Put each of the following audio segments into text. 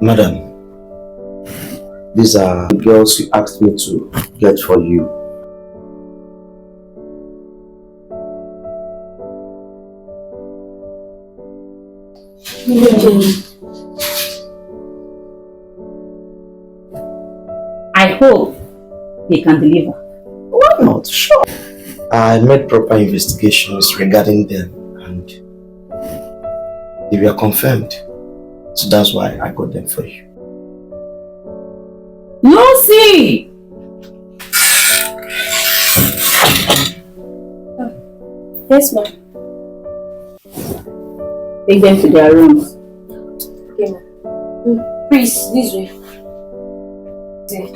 Madam, these are the girls you asked me to get for you. I hope they can deliver. Why not? Sure. I made proper investigations regarding them and they were confirmed. So that's why I got them for you. Lucy! Yes, ma'am. Take them to their rooms. Okay, ma'am. Please, this way. There.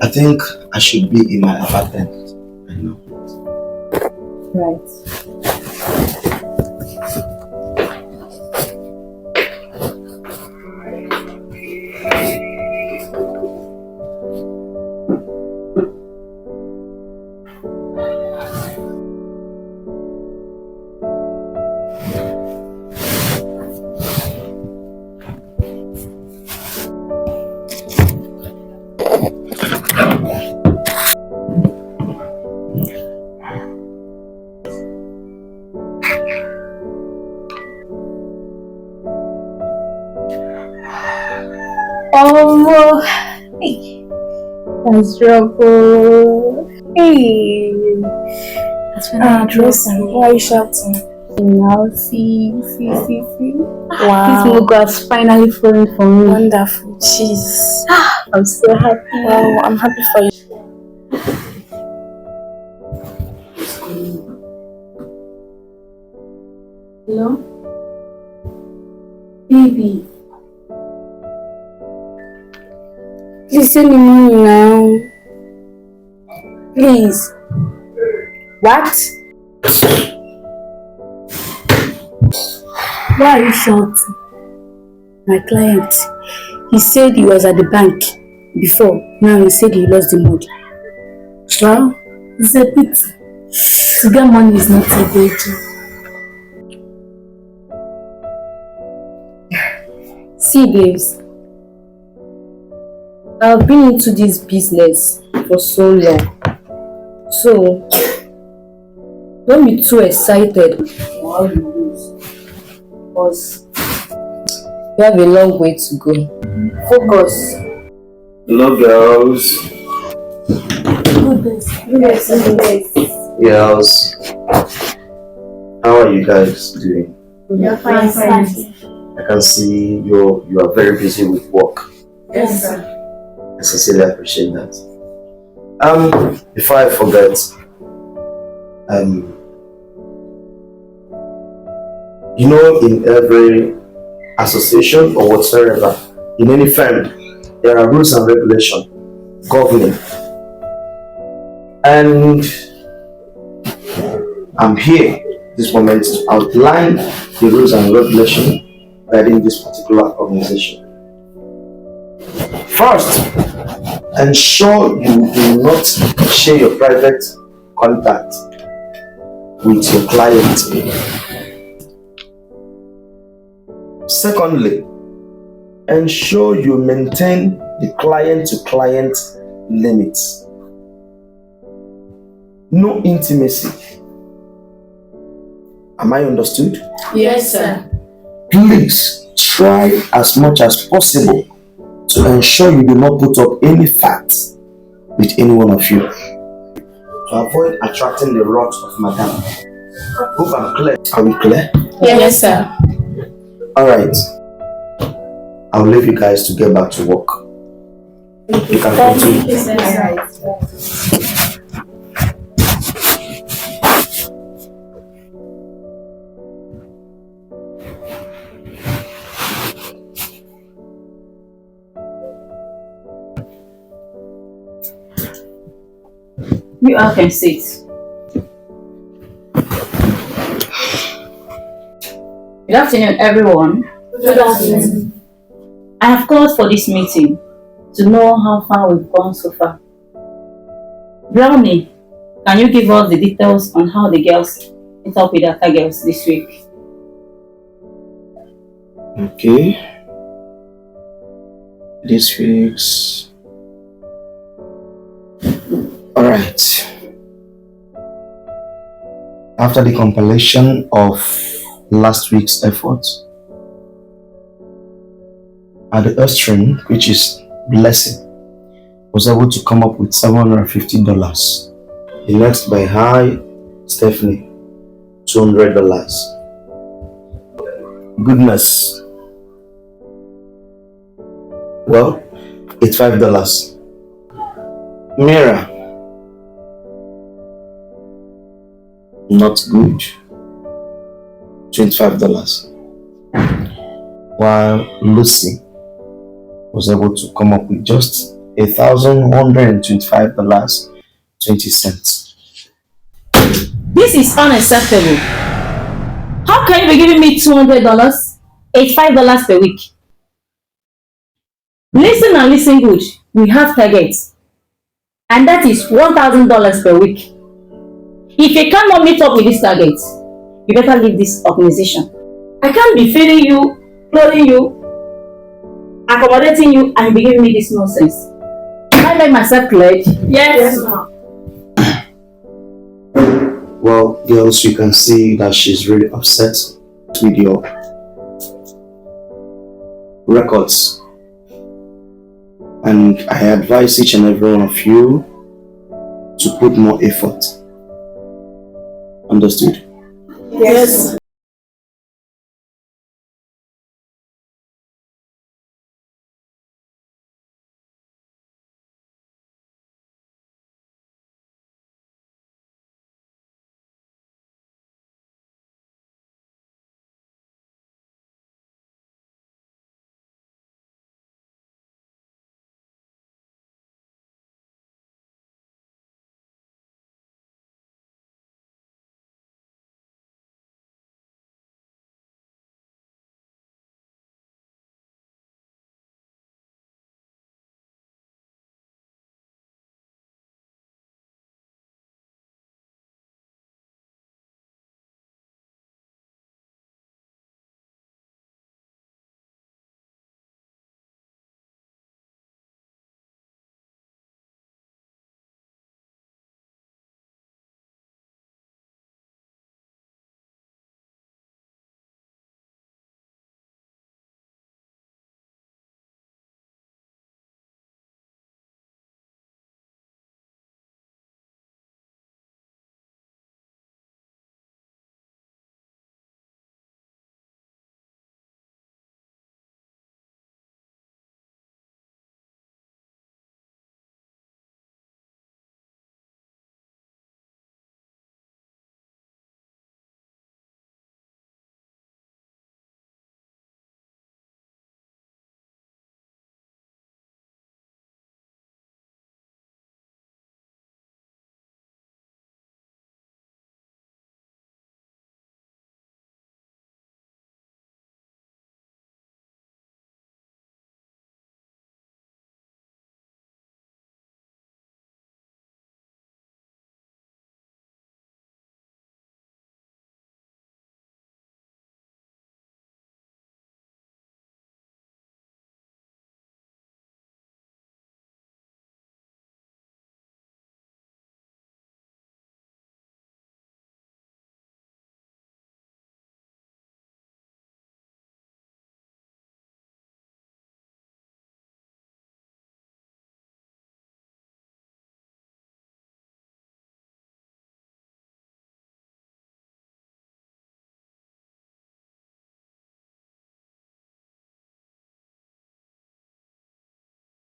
I think I should be in my apartment right now. Right. Oh, hey. That's trouble. Hey. That's when I listen. Why are you shouting? Now, see. Wow. This logo has finally fallen for me. Wonderful. Jeez. I'm so happy. Wow, I'm happy for you. Hello? Baby. Please send me money now. Please. What? Why are you shouting? My client. He said he was at the bank before. Now he said he lost the money. Well, it's a bit. To get money is not a big deal. See, babes. I've been into this business for so long. So, don't be too excited for how you lose. Because you have a long way to go. Focus. Hello, girls. Girls. How are you guys doing? You're fine. I can see you are very busy with work. Yes, sir. I sincerely appreciate that. Before I forget, you know, in every association or whatsoever, in any firm, there are rules and regulations governing. And I'm here this moment to outline the rules and regulations guiding this particular organization. First, ensure you do not share your private contact with your client. Secondly, ensure you maintain the client-to-client limits. No intimacy. Am I understood? Yes, sir. Please try as much as possible to ensure you do not put up any facts with any one of you to avoid attracting the wrath of Madame. Hope I'm clear. Are we clear? Yes, sir. Alright. I'll leave you guys to get back to work. You can continue. You all can sit. Good afternoon, everyone. Good afternoon. I have called for this meeting to know how far we've gone so far. Brownie, Can you give us the details on how the girls met up with other girls this week? Okay. This week's. Alright. After the compilation of last week's efforts, at the earth string, which is blessing, was able to come up with $750. The next by high, Stephanie, $200. Goodness. Well, it's $5. Mira, not good, $25. While Lucy was able to come up with just $1,125.20. This is unacceptable. How can you be giving me $200? $85 per week. Listen and listen good. We have targets. And that is $1,000 per week. If you cannot meet up with these targets, you better leave this organization. I can't be feeding you, clothing you, accommodating you, and be giving me this nonsense. Can I make myself clear? Yes, ma'am. Well, girls, you can see that she's really upset with your records. And I advise each and every one of you to put more effort. Understood? Yes.